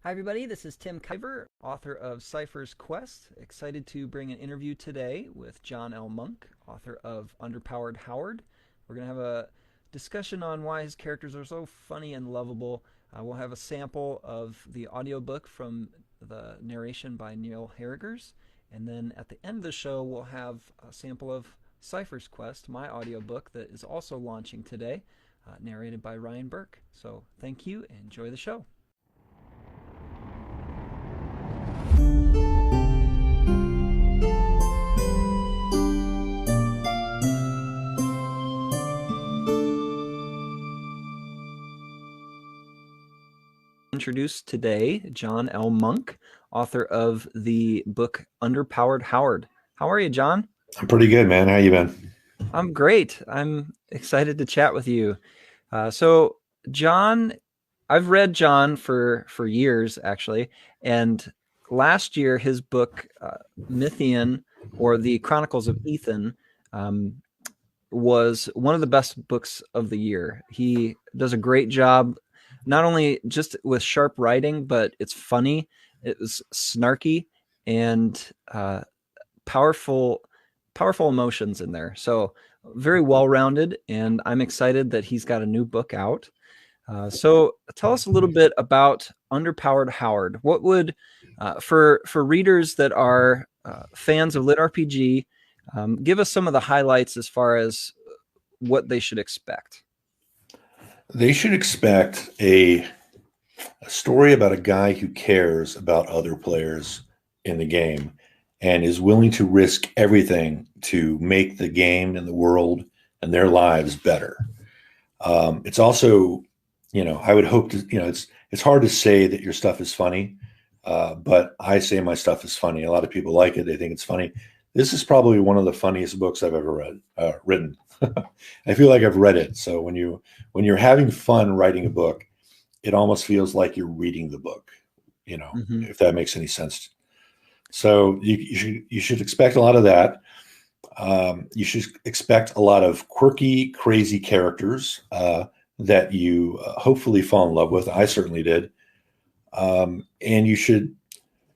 Hi, everybody. This is Tim Kaiver, author of Cipher Quest. Excited to bring an interview today with John L. Monk, author of Underpowered Howard. We're going to have a discussion on why his characters are so funny and lovable. We'll have a sample of the audiobook from the narration by Neil Harrigers. And then at the end of the show, we'll have a sample of Cipher Quest, my audiobook that is also launching today, narrated by Ryan Burke. So thank you and enjoy the show. Introduce today John L. Monk, author of the book Underpowered Howard. How are you, John? I'm pretty good, man. How you been? I'm great. I'm excited to chat with you. So, John, I've read John for years, actually, and last year his book Mythian, or the Chronicles of Ethan, was one of the best books of the year. He does a great job, not only just with sharp writing, but it's funny, it was snarky, and powerful emotions in there. So very well-rounded, and I'm excited that he's got a new book out. So tell us a little bit about Underpowered Howard. What would, for readers that are fans of LitRPG, give us some of the highlights as far as what they should expect. They should expect a story about a guy who cares about other players in the game and is willing to risk everything to make the game and the world and their lives better. It's also, I would hope to, it's hard to say that your stuff is funny, but I say my stuff is funny. A lot of people like it. They think it's funny. This is probably one of the funniest books I've ever written. I feel like I've read it. So when you're having fun writing a book, it almost feels like you're reading the book, if that makes any sense. So you should expect a lot of that. You should expect a lot of quirky, crazy characters that you hopefully fall in love with. I certainly did. And you should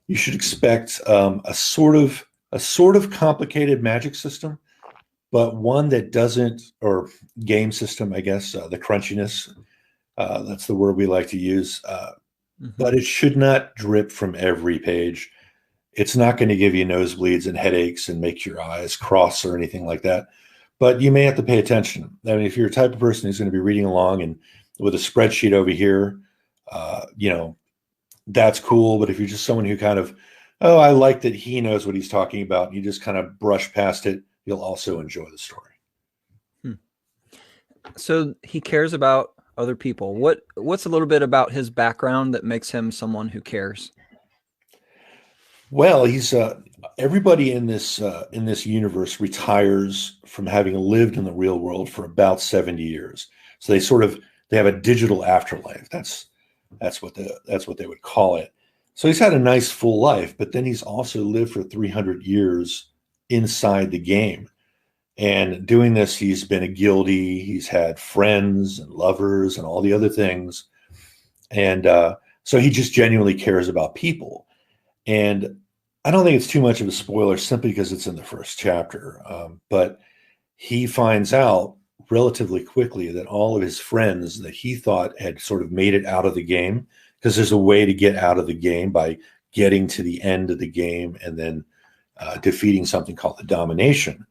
expect a sort of complicated magic system, but one that doesn't, or game system, I guess, the crunchiness, that's the word we like to use. But it should not drip from every page. It's not going to give you nosebleeds and headaches and make your eyes cross or anything like that. But you may have to pay attention. I mean, if you're a type of person who's going to be reading along and with a spreadsheet over here, that's cool. But if you're just someone who kind of, oh, I like that he knows what he's talking about, and you just kind of brush past it, you'll also enjoy the story. So he cares about other people. What's a little bit about his background that makes him someone who cares? Well, he's everybody in this universe retires from having lived in the real world for about 70 years. So they have a digital afterlife. That's what they would call it. So he's had a nice full life, but then he's also lived for 300 years inside the game. And doing this, he's been a guildie. He's had friends and lovers and all the other things. And so he just genuinely cares about people. And I don't think it's too much of a spoiler simply because it's in the first chapter. But he finds out relatively quickly that all of his friends that he thought had sort of made it out of the game, because there's a way to get out of the game by getting to the end of the game and then defeating something called the domination.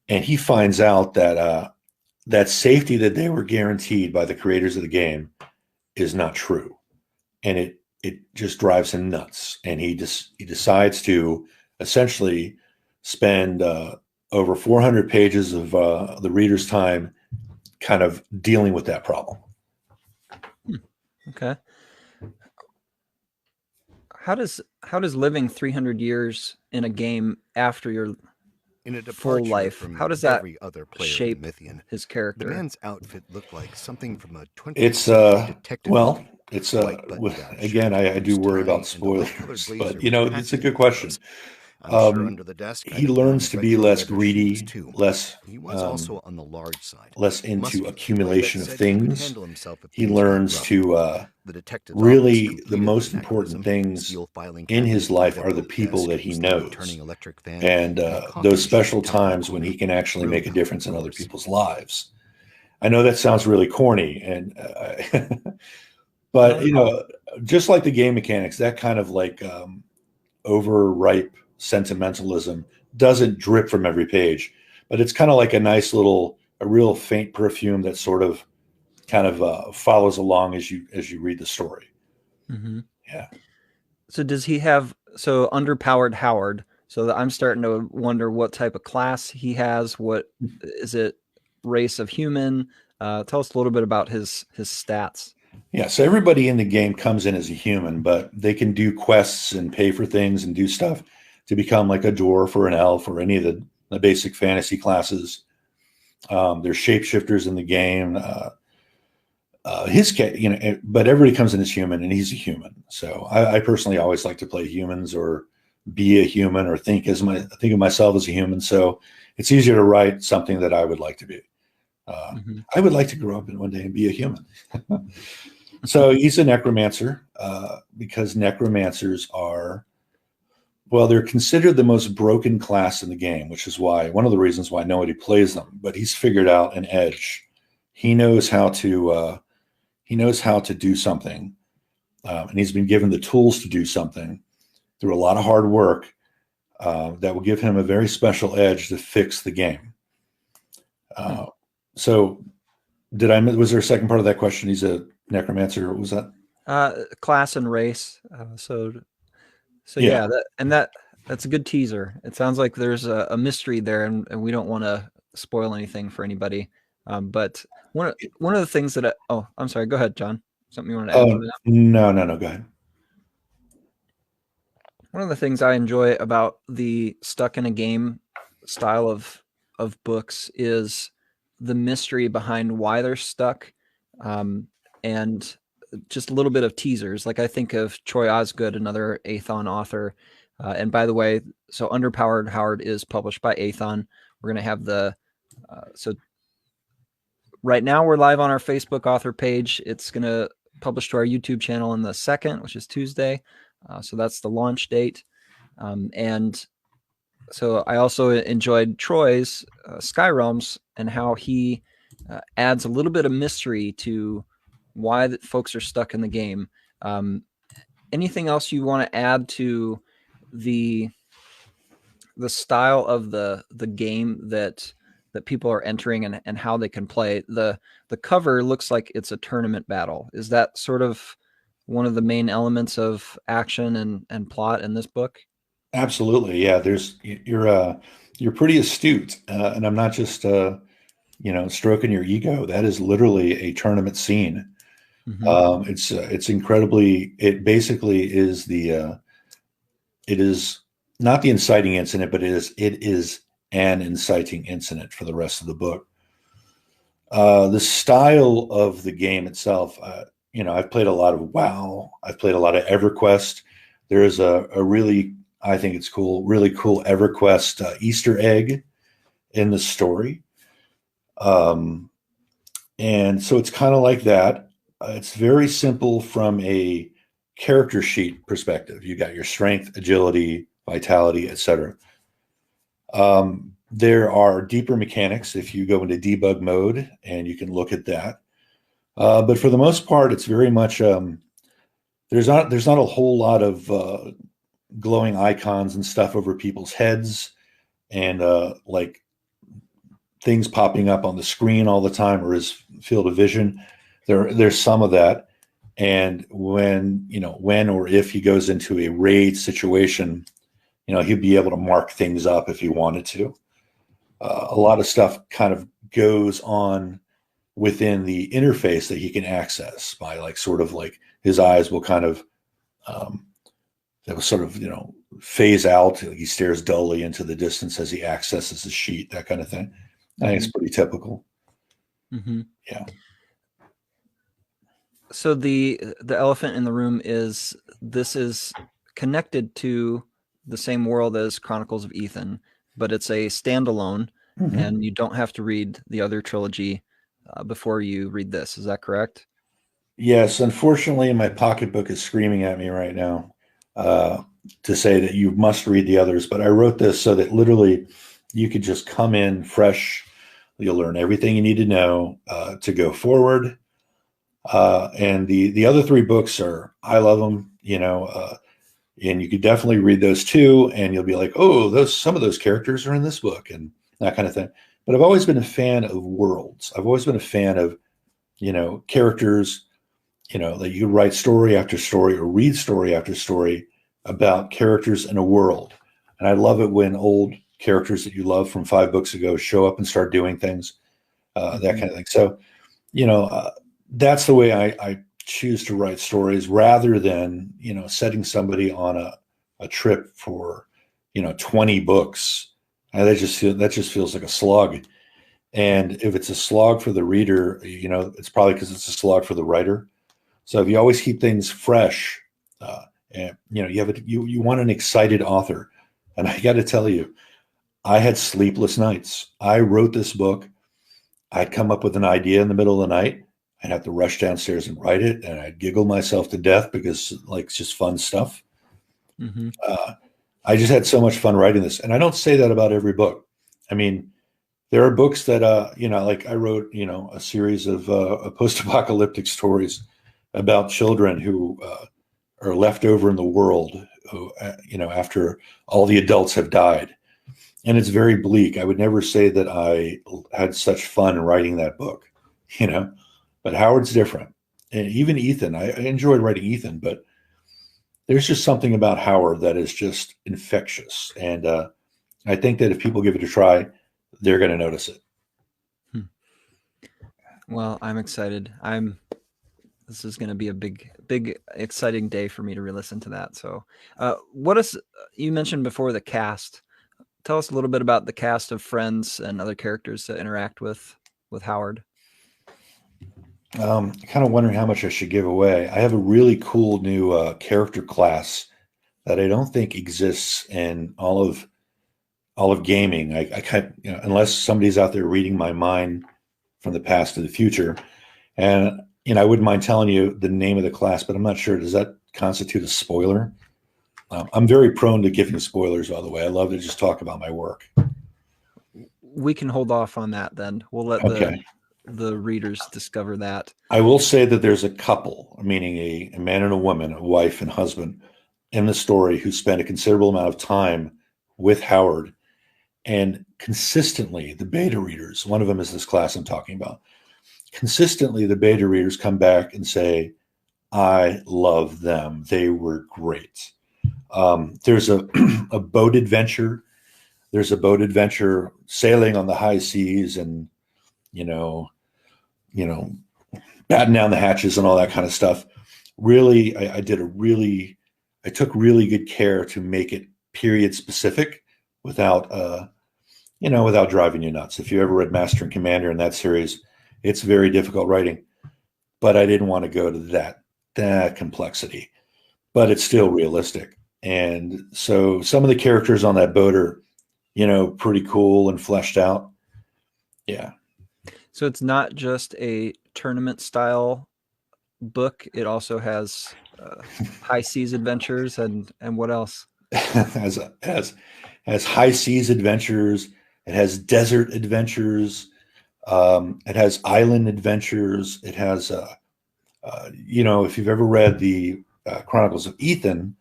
And he finds out that that safety that they were guaranteed by the creators of the game is not true. And it just drives him nuts. And he decides to essentially spend over 400 pages of the reader's time kind of dealing with that problem. Okay. How does living 300 years in a game after your full life, how does that shape his character? The man's outfit looked like something from a 20th It's detective well, movie. it's again, I do worry about spoilers, but it's a good question. I'm sure under the desk. He learns to be less greedy, too. less He was also on the large side. less into Muscular, accumulation but of said he could things. handle himself if He things got learns rough. to The detective's really office the completed most the important mechanism, things steel filing in his cabinet, life light are up the oak people desk, that he steady knows, turning electric fan, and a coffee those machine special tucked in the times when corner. he can actually Really make a cool, difference of in other course. people's lives. I know that sounds really corny, and but Not at all. just like the game mechanics, that kind of like overripe sentimentalism doesn't drip from every page, but it's kind of like a real faint perfume that sort of kind of follows along as you read the story. Mm-hmm. Yeah. So does he have underpowered Howard? So that I'm starting to wonder what type of class he has. What is it? Race of human? Tell us a little bit about his stats. Yeah, so everybody in the game comes in as a human, but they can do quests and pay for things and do stuff to become like a dwarf or an elf or any of the basic fantasy classes. There's shapeshifters in the game. But everybody comes in as human, and he's a human. So I personally always like to play humans or be a human or think of myself as a human. So it's easier to write something that I would like to be. Mm-hmm. I would like to grow up in one day and be a human. So he's a necromancer because necromancers they're considered the most broken class in the game, which is one of the reasons why nobody plays them. But he's figured out an edge. He knows how to do something, and he's been given the tools to do something through a lot of hard work that will give him a very special edge to fix the game. So, was there a second part of that question? He's a necromancer. What was that? Class and race. Yeah. That's a good teaser. It sounds like there's a mystery there, and we don't want to spoil anything for anybody. But one of the things I'm sorry. Go ahead, John. Something you want to add to Oh, that? no. Go ahead. One of the things I enjoy about the stuck in a game style of books is the mystery behind why they're stuck, and just a little bit of teasers. Like I think of Troy Osgood, another Athon author. And by the way, so Underpowered Howard is published by Athon. We're going to have so right now we're live on our Facebook author page. It's going to publish to our YouTube channel on the 2nd, which is Tuesday. So that's the launch date. And so I also enjoyed Troy's Sky Realms and how he adds a little bit of mystery to why folks are stuck in the game. Anything else you want to add to the style of the game that people are entering and how they can play? The cover looks like it's a tournament battle. Is that sort of one of the main elements of action and plot in this book? Absolutely. Yeah. You're pretty astute, and I'm not just stroking your ego. That is literally a tournament scene. Mm-hmm. It's incredibly. It basically is it is not the inciting incident, but it is an inciting incident for the rest of the book. The style of the game itself, I've played a lot of WoW. I've played a lot of EverQuest. There is a really, I think it's cool, really cool EverQuest Easter egg in the story. And so it's kind of like that. It's very simple from a character sheet perspective. You got your strength, agility, vitality, etc. There are deeper mechanics if you go into debug mode, and you can look at that. But for the most part, it's very much there's not a whole lot of glowing icons and stuff over people's heads, and like things popping up on the screen all the time or his field of vision. There's some of that. And when or if he goes into a raid situation, he'd be able to mark things up if he wanted to. A lot of stuff kind of goes on within the interface that he can access by sort of like his eyes will kind of that will sort of phase out. He stares dully into the distance as he accesses the sheet, that kind of thing. I think it's pretty typical. Mm-hmm. Yeah. So the elephant in the room is this is connected to the same world as Chronicles of Ethan, but it's a standalone, and you don't have to read the other trilogy before you read this. Is that correct? Yes, unfortunately, my pocketbook is screaming at me right now to say that you must read the others. But I wrote this so that literally you could just come in fresh. You'll learn everything you need to know to go forward. And the other three books I love them, and you could definitely read those too. And you'll be like, oh, some of those characters are in this book and that kind of thing. But I've always been a fan of worlds. I've always been a fan of, characters, that you write story after story or read story after story about characters in a world. And I love it when old characters that you love from 5 books ago show up and start doing things, that kind of thing. So, that's the way I choose to write stories rather than, setting somebody on a trip for, 20 books. And that just feels like a slog. And if it's a slog for the reader, it's probably because it's a slog for the writer. So if you always keep things fresh, and you want an excited author. And I got to tell you, I had sleepless nights. I wrote this book. I'd come up with an idea in the middle of the night. I'd have to rush downstairs and write it, and I'd giggle myself to death because it's just fun stuff. I just had so much fun writing this, and I don't say that about every book. I mean, there are books that like I wrote a series of post-apocalyptic stories about children who are left over in the world, who, after all the adults have died. And it's very bleak. I would never say that I had such fun writing that book, but Howard's different. And even Ethan, I enjoyed writing Ethan, but there's just something about Howard that is just infectious. And I think that if people give it a try, they're going to notice it. Well, I'm excited. This is going to be a big, exciting day for me to re-listen to that. So, you mentioned before the cast? Tell us a little bit about the cast of friends and other characters to interact with Howard. Kind of wondering how much I should give away. I have a really cool new character class that I don't think exists in all of gaming. I kind of, unless somebody's out there reading my mind from the past to the future. And I wouldn't mind telling you the name of the class, but I'm not sure. Does that constitute a spoiler? I'm very prone to giving spoilers, by the way. I love to just talk about my work. We can hold off on that then. We'll let the readers discover that. I will say that there's a couple, meaning a man and a woman, a wife and husband, in the story who spend a considerable amount of time with Howard. And consistently, the beta readers, one of them is this class I'm talking about, consistently the beta readers come back and say, I love them. They were great. There's a boat adventure. There's a boat adventure sailing on the high seas and, batten down the hatches and all that kind of stuff. Really, I took really good care to make it period specific without driving you nuts. If you ever read Master and Commander in that series, it's very difficult writing, but I didn't want to go to that complexity, but it's still realistic. And so some of the characters on that boat are, pretty cool and fleshed out. Yeah. So it's not just a tournament style book. It also has high seas adventures and what else? has high seas adventures. It has desert adventures. It has island adventures. It has, if you've ever read the Chronicles of Ethan,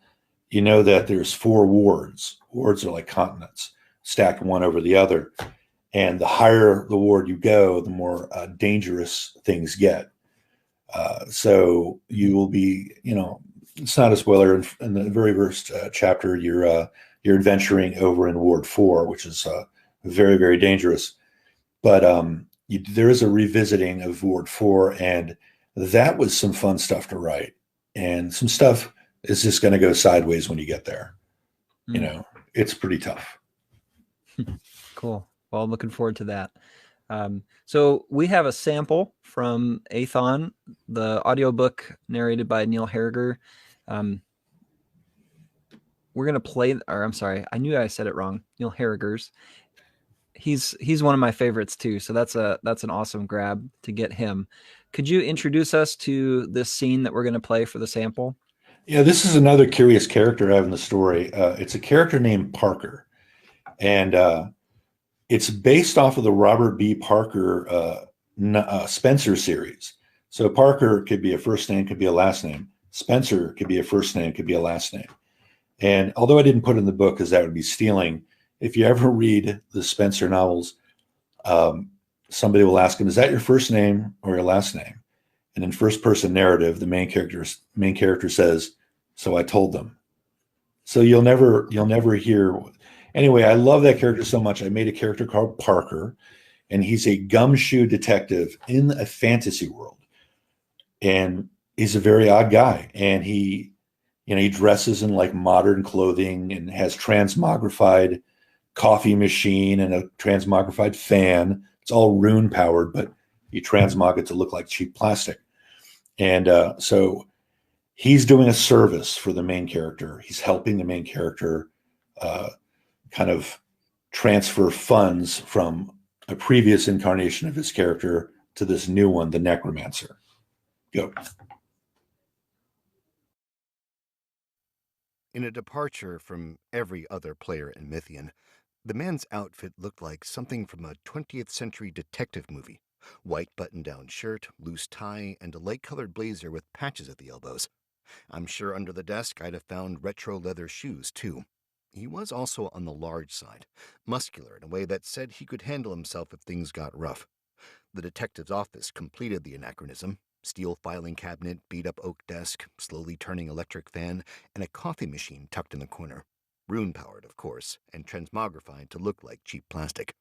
you know that there's 4 wards. Wards are like continents stacked one over the other. And the higher the ward you go, the more dangerous things get. So you will be, it's not a spoiler. In the very first chapter, you're adventuring over in Ward 4, which is very, very dangerous. But there is a revisiting of Ward 4, and that was some fun stuff to write. And some stuff is just going to go sideways when you get there. It's pretty tough. Cool. Well, I'm looking forward to that. So we have a sample from Athon, the audiobook narrated by Neil Harriger. we're gonna play, or I'm sorry, I knew I said it wrong. Neil Harrigers. He's one of my favorites too. So that's an awesome grab to get him. Could you introduce us to this scene that we're gonna play for the sample? Yeah, this is another curious character I have in the story. It's a character named Parker, and it's based off of the Robert B. Parker Spencer series. So Parker could be a first name, could be a last name. Spencer could be a first name, could be a last name. And although I didn't put it in the book because that would be stealing, if you ever read the Spencer novels, somebody will ask him, "Is that your first name or your last name?" And in first person narrative, the main character says, "So I told them." So you'll never hear. Anyway, I love that character so much. I made a character called Parker, and he's a gumshoe detective in a fantasy world. And he's a very odd guy. And he dresses in like modern clothing and has transmogrified coffee machine and a transmogrified fan. It's all rune powered, but you transmog it to look like cheap plastic. And so he's doing a service for the main character. He's helping the main character kind of transfer funds from a previous incarnation of his character to this new one, the Necromancer. Go. In a departure from every other player in Mythian, the man's outfit looked like something from a 20th century detective movie. White button-down shirt, loose tie, and a light-colored blazer with patches at the elbows. I'm sure under the desk I'd have found retro leather shoes, too. He was also on the large side, muscular in a way that said he could handle himself if things got rough. The detective's office completed the anachronism. Steel filing cabinet, beat-up oak desk, slowly turning electric fan, and a coffee machine tucked in the corner. Rune-powered, of course, and transmogrified to look like cheap plastic.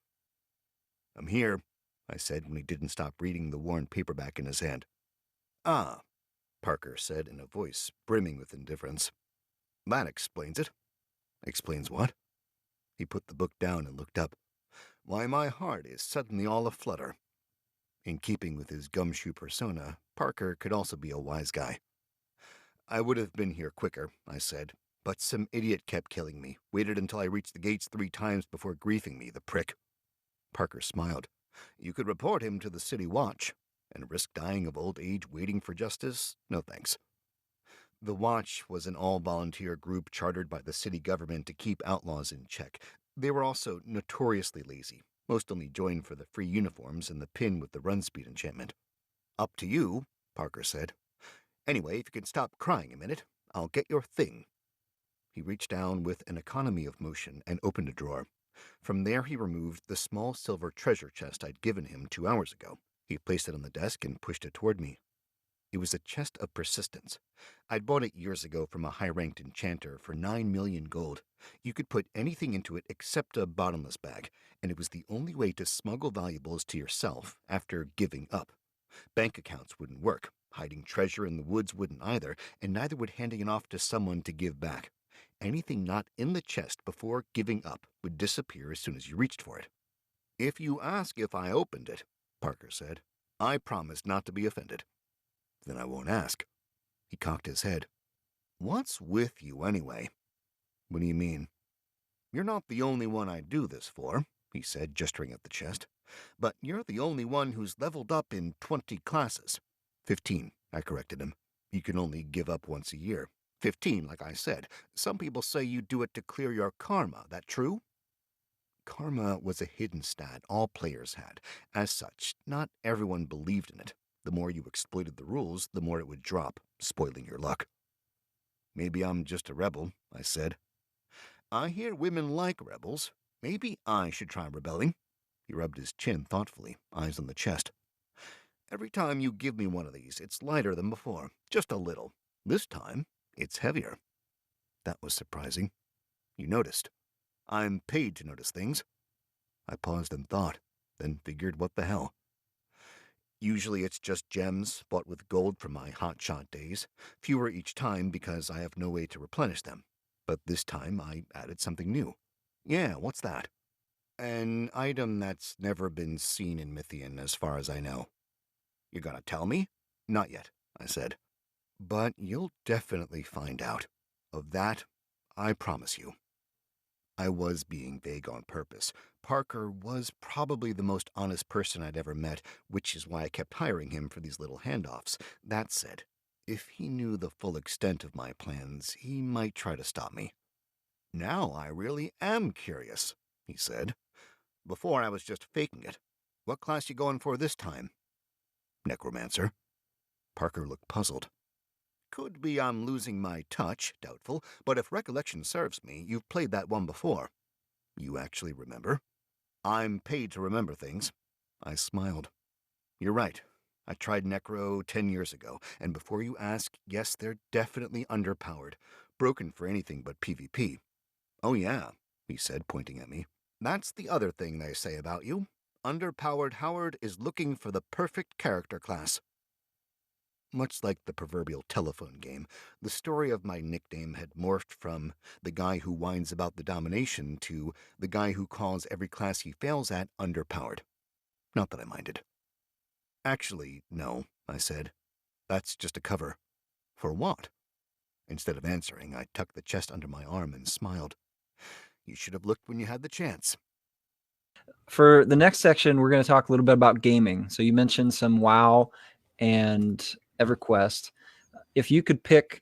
"I'm here," I said when he didn't stop reading the worn paperback in his hand. "Ah," Parker said in a voice brimming with indifference. "That explains it." "Explains what?" He put the book down and looked up. "Why, my heart is suddenly all aflutter." In keeping with his gumshoe persona, Parker could also be a wise guy. "I would have been here quicker," I said, "but some idiot kept killing me, waited until I reached the gates 3 times before griefing me, the prick." Parker smiled. "You could report him to the City Watch, and risk dying of old age waiting for justice? No thanks." The Watch was an all-volunteer group chartered by the city government to keep outlaws in check. They were also notoriously lazy. Most only joined for the free uniforms and the pin with the run speed enchantment. "Up to you," Parker said. "Anyway, if you can stop crying a minute, I'll get your thing." He reached down with an economy of motion and opened a drawer. From there he removed the small silver treasure chest I'd given him 2 hours ago. He placed it on the desk and pushed it toward me. It was a chest of persistence. I'd bought it years ago from a high-ranked enchanter for 9 million gold. You could put anything into it except a bottomless bag, and it was the only way to smuggle valuables to yourself after giving up. Bank accounts wouldn't work, hiding treasure in the woods wouldn't either, and neither would handing it off to someone to give back. Anything not in the chest before giving up would disappear as soon as you reached for it. "If you ask if I opened it," Parker said, "I promise not to be offended." "Then I won't ask." He cocked his head. "What's with you, anyway?" "What do you mean?" "You're not the only one I do this for," he said, gesturing at the chest. "But you're the only one who's leveled up in 20 classes. 15, I corrected him. You can only give up once a year. 15, like I said. Some people say you do it to clear your karma. That true?" Karma was a hidden stat all players had. As such, not everyone believed in it. The more you exploited the rules, the more it would drop, spoiling your luck. "Maybe I'm just a rebel," I said. "I hear women like rebels. Maybe I should try rebelling." He rubbed his chin thoughtfully, eyes on the chest. "Every time you give me one of these, it's lighter than before. Just a little. This time, it's heavier." That was surprising. You noticed. I'm paid to notice things. I paused and thought, then figured what the hell. Usually it's just gems bought with gold from my hotshot days, fewer each time because I have no way to replenish them. But this time I added something new. "Yeah, what's that?" "An item that's never been seen in Mythian as far as I know." "You're gonna tell me?" "Not yet," I said. "But you'll definitely find out. Of that, I promise you. I was being vague on purpose. Parker was probably the most honest person I'd ever met, which is why I kept hiring him for these little handoffs. That said, if he knew the full extent of my plans, he might try to stop me. Now I really am curious, he said. Before I was just faking it. What class you going for this time? Necromancer. Parker looked puzzled. Could be I'm losing my touch, doubtful, but if recollection serves me, you've played that one before. You actually remember? I'm paid to remember things. I smiled. You're right. I tried Necro 10 years ago, and before you ask, yes, they're definitely underpowered. Broken for anything but PvP. Oh yeah, he said, pointing at me. That's the other thing they say about you. Underpowered Howard is looking for the perfect character class. Much like the proverbial telephone game, the story of my nickname had morphed from the guy who whines about the domination to the guy who calls every class he fails at underpowered. Not that I minded. Actually, no, I said. That's just a cover. For what? Instead of answering, I tucked the chest under my arm and smiled. You should have looked when you had the chance. For the next section, we're going to talk a little bit about gaming. So you mentioned some WoW and EverQuest. If you could pick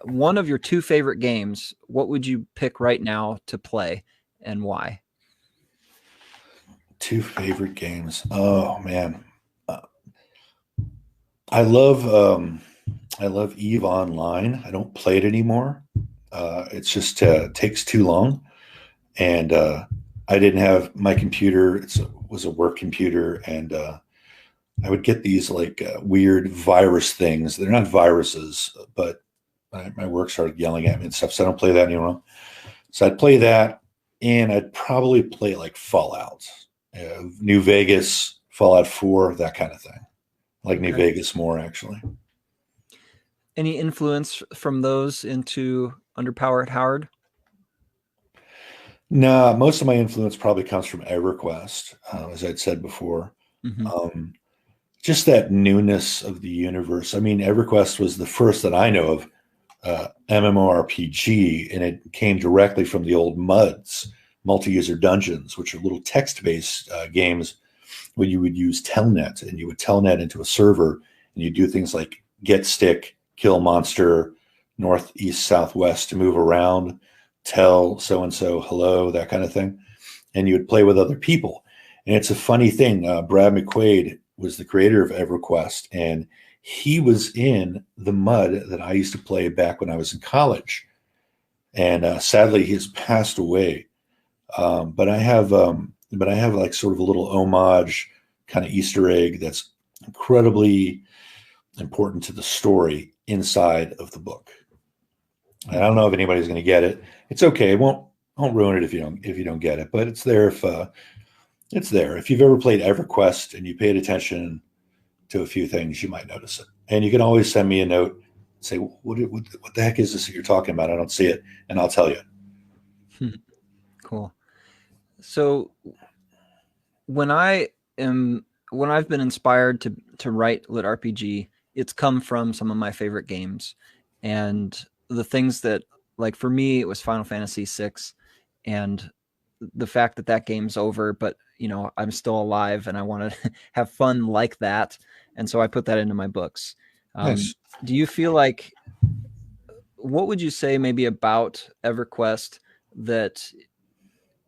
one of your two favorite games, what would you pick right now to play and why? Two favorite games. Oh man, I love Eve Online. I don't play it anymore. It's just takes too long, and I didn't have my computer. It was a work computer, and I would get these like weird virus things. They're not viruses, but my work started yelling at me and stuff. So I don't play that anymore. So I'd play that, and I'd probably play like Fallout, New Vegas, Fallout 4, that kind of thing. Like New Vegas more, actually. Any influence from those into Underpowered Howard? No, most of my influence probably comes from EverQuest, as I'd said before. Mm-hmm. Just that newness of the universe. I mean, EverQuest was the first that I know of MMORPG, and it came directly from the old MUDs, multi-user dungeons, which are little text-based games where you would use Telnet, and you would Telnet into a server, and you do things like get stick, kill monster, north, east, southwest to move around, tell so-and-so hello, that kind of thing. And you would play with other people. And it's a funny thing. Brad McQuaid was the creator of EverQuest, and he was in the MUD that I used to play back when I was in college. And sadly, he has passed away. But I have like sort of a little homage, kind of Easter egg that's incredibly important to the story inside of the book. And I don't know if anybody's going to get it. It's okay. It won't ruin it if you don't get it. But it's there if it's there. If you've ever played EverQuest and you paid attention to a few things, you might notice it. And you can always send me a note and say, what the heck is this that you're talking about? I don't see it. And I'll tell you. Cool. So when I've been inspired to write LitRPG, it's come from some of my favorite games. And the things that, like for me, it was Final Fantasy VI, and the fact that that game's over, but I'm still alive and I want to have fun like that. And so I put that into my books. Nice. Do you feel like, what would you say maybe about EverQuest that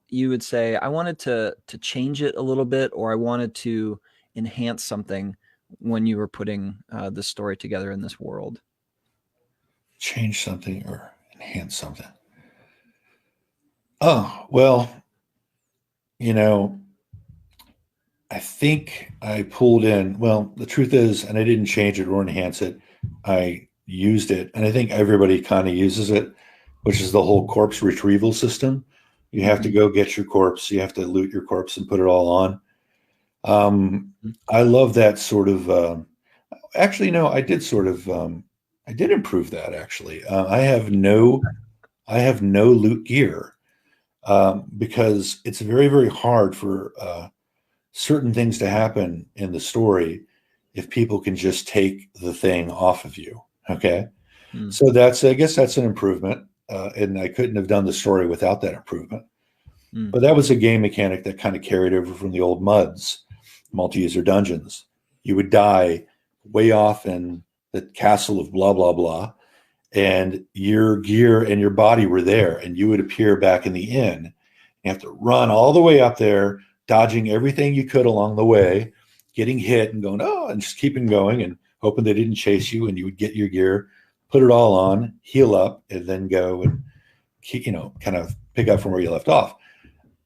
you would say, I wanted to change it a little bit, or I wanted to enhance something when you were putting the story together in this world? Change something or enhance something. Oh, well, I think I pulled in, well, the truth is, and I didn't change it or enhance it, I used it. And I think everybody kind of uses it, which is the whole corpse retrieval system. You have to go get your corpse. You have to loot your corpse and put it all on. I love that sort of, actually, no, I did sort of, I did improve that actually. I have no loot gear because it's very, very hard for certain things to happen in the story if people can just take the thing off of you. Okay. So I guess that's an improvement. and I couldn't have done the story without that improvement. Mm. But that was a game mechanic that kind of carried over from the old MUDs, multi-user dungeons. You would die way off in the castle of blah, blah, blah, and your gear and your body were there, and you would appear back in the inn. You have to run all the way up there, dodging everything you could along the way, getting hit and going, oh, and just keeping going and hoping they didn't chase you, and you would get your gear, put it all on, heal up, and then go and, kind of pick up from where you left off.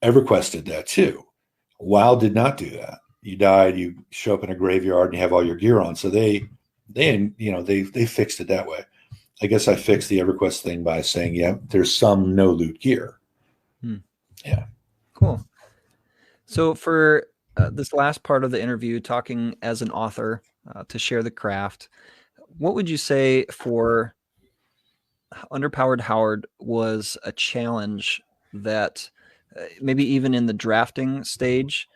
EverQuest did that too. WoW did not do that. You died, you show up in a graveyard, and you have all your gear on. So they fixed it that way. I guess I fixed the EverQuest thing by saying, yeah, there's some no loot gear. Yeah. Cool. So for this last part of the interview, talking as an author to share the craft, what would you say for Underpowered Howard was a challenge that maybe even in the drafting stage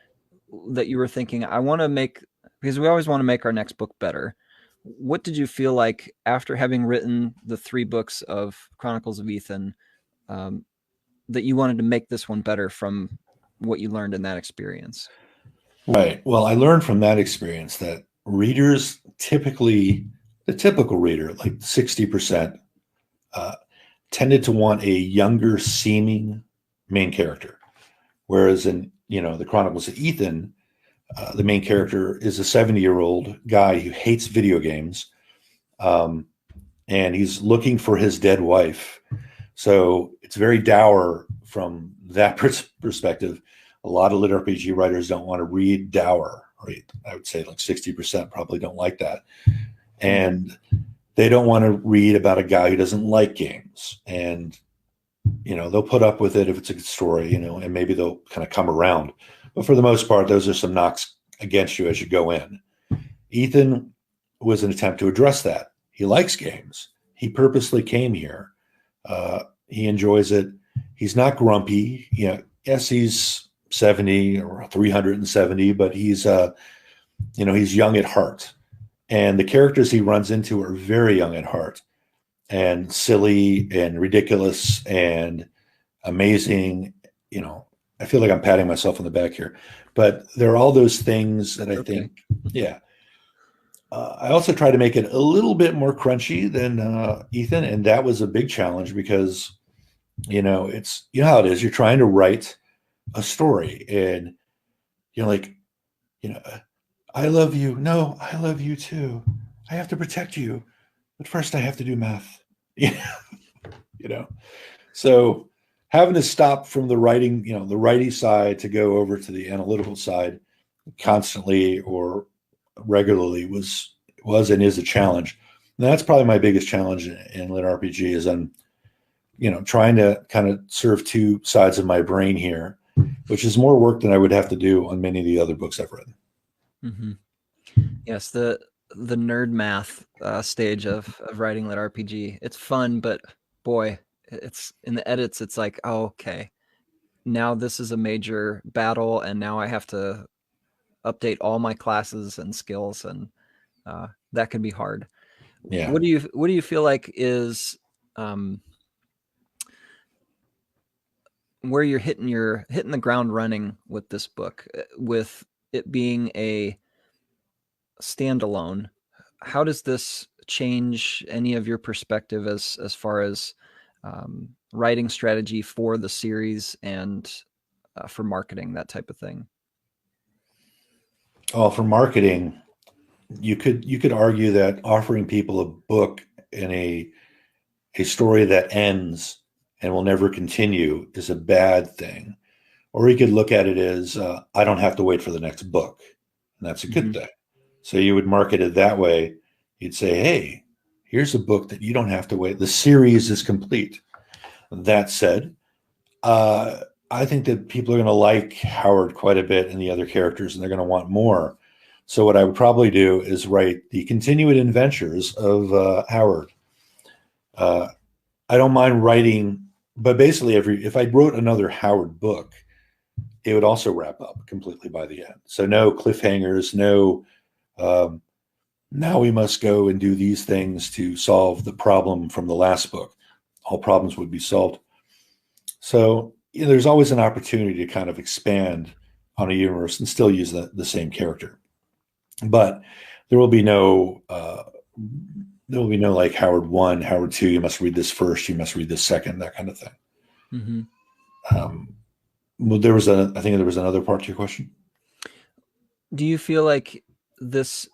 that you were thinking, I want to make, because we always want to make our next book better. What did you feel like after having written the 3 books of Chronicles of Ethan, that you wanted to make this one better from what you learned in that experience? Right. Well, I learned from that experience that readers typically, the typical reader, like 60%, tended to want a younger seeming main character. Whereas in, the Chronicles of Ethan, the main character is a 70-year-old guy who hates video games. And he's looking for his dead wife. So it's very dour from that perspective. A lot of LitRPG writers don't want to read dour. Right? I would say like 60% probably don't like that. And they don't want to read about a guy who doesn't like games. And, they'll put up with it if it's a good story, and maybe they'll kind of come around. But for the most part, those are some knocks against you as you go in. Ethan was an attempt to address that. He likes games. He purposely came here. He enjoys it. He's not grumpy. Yes, he's 70 or 370, but he's young at heart. And the characters he runs into are very young at heart and silly and ridiculous and amazing. I feel like I'm patting myself on the back here, but there are all those things that I think, yeah. I also try to make it a little bit more crunchy than Ethan, and that was a big challenge because, it's, how it is. You're trying to write a story, and you're like, I love you. No, I love you too. I have to protect you, but first I have to do math. So having to stop from the writing, the righty side to go over to the analytical side constantly or regularly was and is a challenge. And that's probably my biggest challenge in LitRPG is I'm, trying to kind of serve 2 sides of my brain here, which is more work than I would have to do on many of the other books I've written. Mm-hmm. Yes, the nerd math stage of writing LitRPG. It's fun, but boy, it's in the edits. It's like, oh, okay, now this is a major battle, and now I have to update all my classes and skills, and that can be hard. Yeah. What do you feel like is where you're hitting the ground running with this book, with it being a standalone? How does this change any of your perspective as far as writing strategy for the series and for marketing, that type of thing? Oh, for marketing, you could argue that offering people a book in a story that ends and will never continue is a bad thing. Or you could look at it as I don't have to wait for the next book, and that's a good thing. So you would market it that way. You'd say, hey, here's a book that you don't have to wait. The series is complete. That said, I think that people are going to like Howard quite a bit and the other characters, and they're going to want more. So what I would probably do is write the continued adventures of Howard. I don't mind writing, but basically if I wrote another Howard book, it would also wrap up completely by the end. So no cliffhangers, no, now we must go and do these things to solve the problem from the last book. all problems would be solved. So there's always an opportunity to kind of expand on a universe and still use the same character. But there will be no like Howard 1, Howard 2, you must read this first, you must read this second, that kind of thing. Mm-hmm. Well, I think there was another part to your question. Do you feel like this?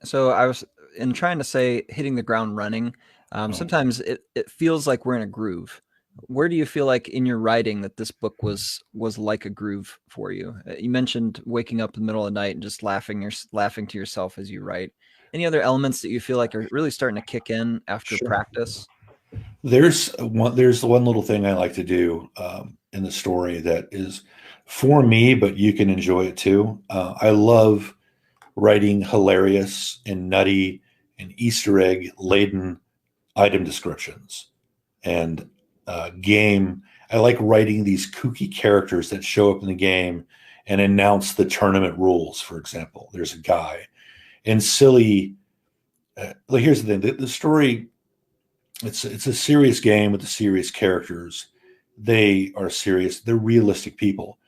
So I was in trying to say hitting the ground running. Sometimes it feels like we're in a groove. Where do you feel like in your writing that this book was like a groove for you? You mentioned waking up in the middle of the night and just laughing to yourself as you write. Any other elements that you feel like are really starting to kick in after practice? There's one little thing I like to do in the story that is for me, but you can enjoy it too. I love writing hilarious and nutty and Easter egg laden item descriptions and game. I like writing these kooky characters that show up in the game and announce the tournament rules. For example, there's a guy and silly. Like here's the thing: the story. It's a serious game with the serious characters. They are serious. They're realistic people,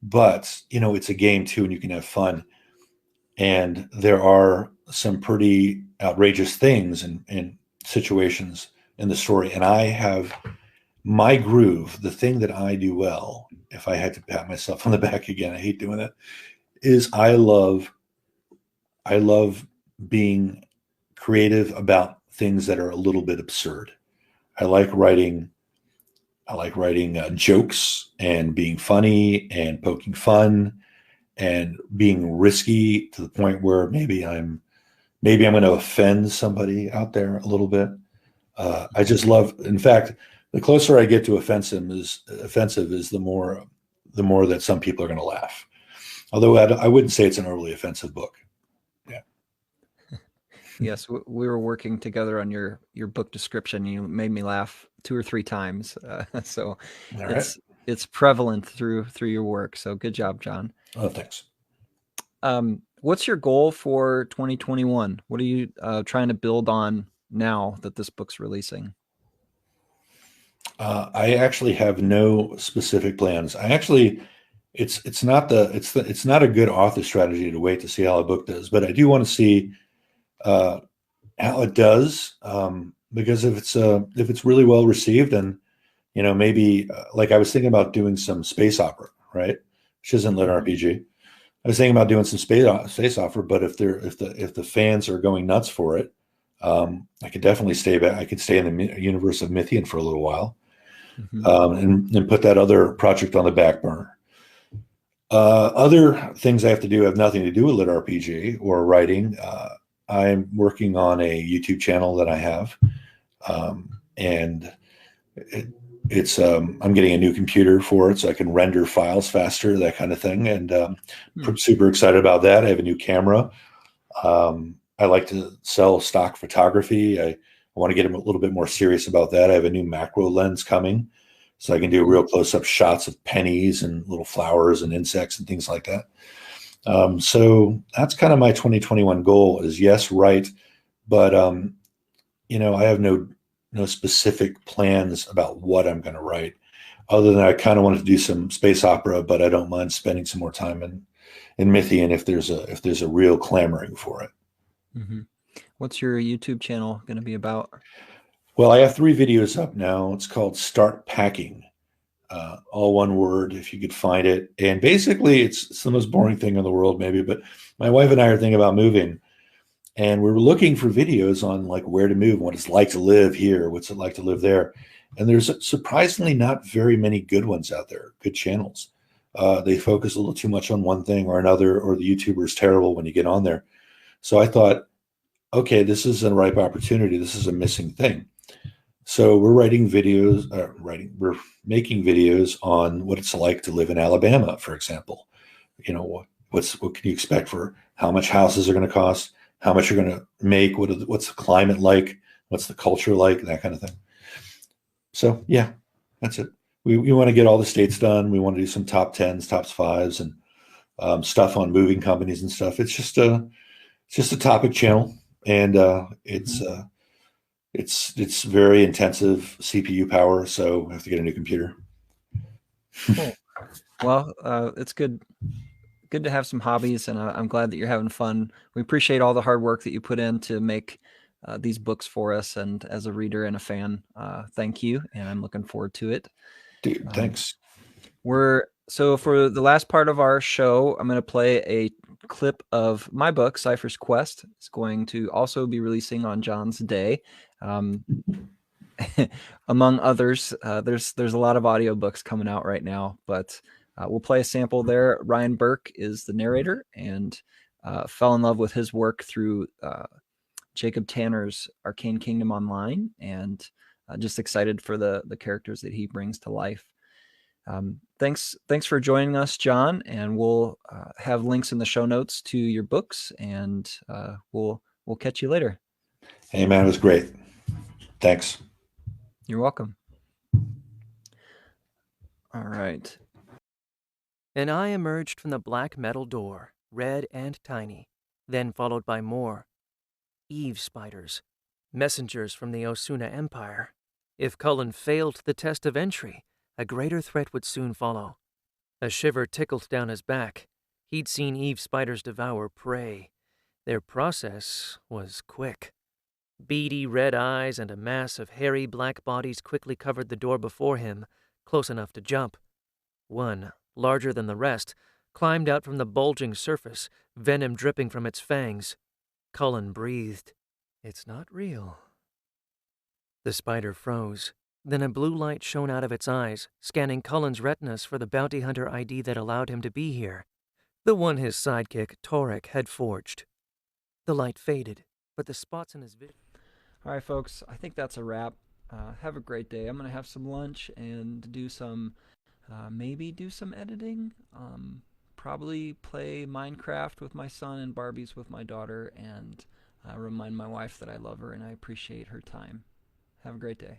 but it's a game too, and you can have fun. And there are some pretty outrageous things and situations in the story. And I have my groove, the thing that I do well, if I had to pat myself on the back again, I hate doing it, is I love being creative about things that are a little bit absurd. I like writing jokes and being funny and poking fun and being risky to the point where maybe I'm going to offend somebody out there a little bit. I just love. In fact, the closer I get to offensive is the more that some people are going to laugh. Although I wouldn't say it's an overly offensive book. Yeah. Yes, we were working together on your book description. You made me laugh 2 or 3 times, so it's prevalent through your work. So good job, John. Oh, thanks. What's your goal for 2021? What are you trying to build on now that this book's releasing? I actually have no specific plans. It's not a good author strategy to wait to see how a book does, but I do want to see how it does, because if it's really well received, then maybe like I was thinking about doing some space opera, right? Which isn't LitRPG. I was thinking about doing some space opera, but if the fans are going nuts for it, I could definitely stay back. I could stay in the universe of Mythian for a little while, and put that other project on the back burner. Other things I have to do have nothing to do with LitRPG or writing. I'm working on a YouTube channel that I have, and I'm getting a new computer for it so I can render files faster, that kind of thing. And I'm super excited about that. I have a new camera. I like to sell stock photography. I want to get a little bit more serious about that. I have a new macro lens coming, so I can do real close-up shots of pennies and little flowers and insects and things like that. So that's kind of my 2021 goal is yes, right. But, I have no specific plans about what I'm going to write other than I kind of wanted to do some space opera, but I don't mind spending some more time in Mythian if there's a real clamoring for it. Mm-hmm. What's your YouTube channel going to be about? Well, I have 3 videos up now. It's called Start Packing. All one word, if you could find it. And basically, it's the most boring thing in the world, maybe. But my wife and I are thinking about moving, and we were looking for videos on like where to move, what it's like to live here, what's it like to live there. And there's surprisingly not very many good ones out there, good channels. They focus a little too much on one thing or another, or the YouTuber is terrible when you get on there. So I thought, okay, this is a ripe opportunity. This is a missing thing. So we're making videos on what it's like to live in Alabama, for example. What can you expect for how much houses are going to cost, how much you're going to make, what's the climate like, what's the culture like, that kind of thing. So yeah, that's it. We want to get all the states done. We want to do some top 10s, top 5s, and stuff on moving companies and stuff. It's just a topic channel, and It's very intensive CPU power, so I have to get a new computer. Cool. Well, it's good to have some hobbies, and I'm glad that you're having fun. We appreciate all the hard work that you put in to make these books for us. And as a reader and a fan, thank you, and I'm looking forward to it. Dude, thanks. So for the last part of our show, I'm going to play a clip of my book, Cipher Quest. It's going to also be releasing on John's Day. Among others, there's a lot of audiobooks coming out right now, but we'll play a sample there. Ryan Burke is the narrator, and fell in love with his work through Jacob Tanner's Arcane Kingdom Online, and just excited for the characters that he brings to life. Thanks for joining us, John, and we'll have links in the show notes to your books, and we'll catch you later. Hey man, it was great. Thanks. You're welcome. All right. An eye emerged from the black metal door, red and tiny, then followed by more. Eve spiders, messengers from the Osuna Empire. If Cullen failed the test of entry, a greater threat would soon follow. A shiver tickled down his back. He'd seen Eve spiders devour prey. Their process was quick. Beady red eyes and a mass of hairy black bodies quickly covered the door before him, close enough to jump. One, larger than the rest, climbed out from the bulging surface, venom dripping from its fangs. Cullen breathed. It's not real. The spider froze. Then a blue light shone out of its eyes, scanning Cullen's retinas for the bounty hunter ID that allowed him to be here. The one his sidekick, Torek, had forged. The light faded, but the spots in his vision... All right, folks, I think that's a wrap. Have a great day. I'm going to have some lunch and do some, maybe do some editing. Probably play Minecraft with my son and Barbies with my daughter, and remind my wife that I love her and I appreciate her time. Have a great day.